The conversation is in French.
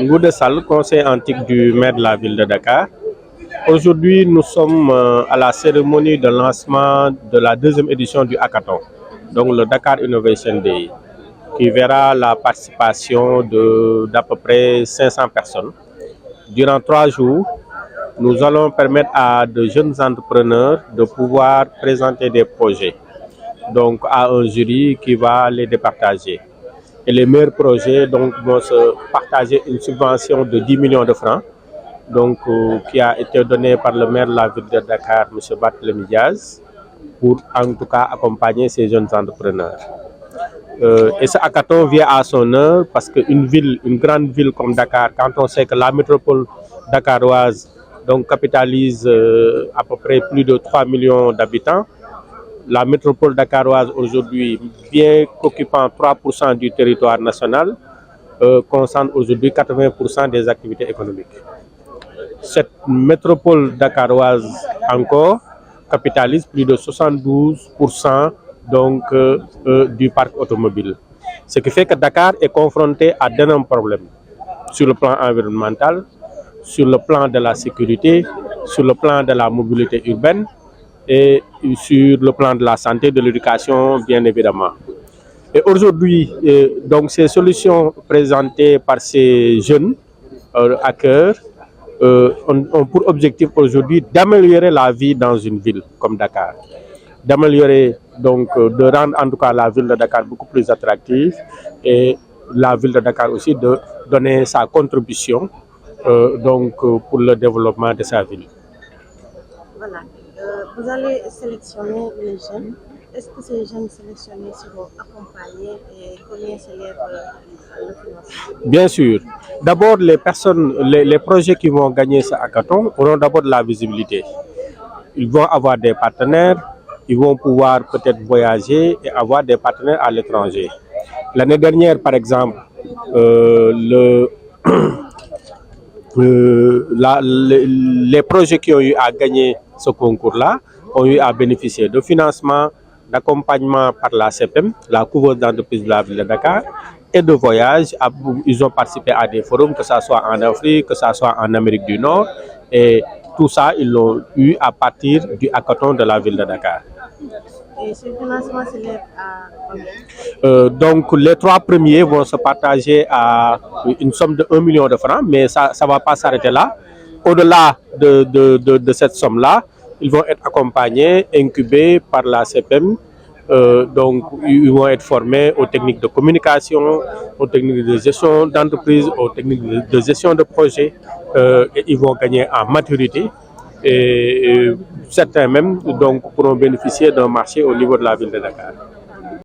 Ngouda Sall, conseil antique du maire de la ville de Dakar. Aujourd'hui, nous sommes à la cérémonie de lancement de la deuxième édition du Hackathon, donc le Dakar Innovation Day, qui verra la participation d'à peu près 500 personnes. Durant 3 jours, nous allons permettre à de jeunes entrepreneurs de pouvoir présenter des projets, donc à un jury qui va les départager. Et les meilleurs projets donc, vont se partager une subvention de 10 millions de francs, donc, qui a été donnée par le maire de la ville de Dakar, M. Barthélémy Diaz, pour en tout cas accompagner ces jeunes entrepreneurs. Et ce hackathon vient à son heure parce qu'une grande ville comme Dakar, quand on sait que la métropole dakaroise donc, capitalise à peu près plus de 3 millions d'habitants, la métropole dakaroise aujourd'hui, bien qu'occupant 3% du territoire national, concentre aujourd'hui 80% des activités économiques. Cette métropole dakaroise encore capitalise plus de 72% donc, du parc automobile. Ce qui fait que Dakar est confronté à d'énormes problèmes sur le plan environnemental, sur le plan de la sécurité, sur le plan de la mobilité urbaine et sur le plan de la santé, de l'éducation, bien évidemment. Et aujourd'hui, donc ces solutions présentées par ces jeunes hackers ont pour objectif aujourd'hui d'améliorer la vie dans une ville comme Dakar, d'améliorer donc de rendre en tout cas la ville de Dakar beaucoup plus attractive et la ville de Dakar aussi de donner sa contribution donc pour le développement de sa ville. Voilà. Vous allez sélectionner les jeunes. Est-ce que ces jeunes sélectionnés seront accompagnés et combien s'élève le financement? Bien sûr. D'abord, les projets qui vont gagner ce hackathon auront d'abord de la visibilité. Ils vont avoir des partenaires, ils vont pouvoir peut-être voyager et avoir des partenaires à l'étranger. L'année dernière, par exemple, les projets qui ont eu à gagner ce concours-là ont eu à bénéficier de financement, d'accompagnement par la CPM, la couveuse d'entreprise de la ville de Dakar, et de voyages. Ils ont participé à des forums, que ce soit en Afrique, que ce soit en Amérique du Nord, et tout ça, ils l'ont eu à partir du hackathon de la ville de Dakar. Et ce financement s'élève à combien? Donc, les 3 premiers vont se partager à une somme de 1 million de francs, mais ça ne va pas s'arrêter là. Au-delà de cette somme-là, ils vont être accompagnés, incubés par la CPM. Donc, ils vont être formés aux techniques de communication, aux techniques de gestion d'entreprise, aux techniques de gestion de projet. Et ils vont gagner en maturité. Et certains même donc, pourront bénéficier d'un marché au niveau de la ville de Dakar.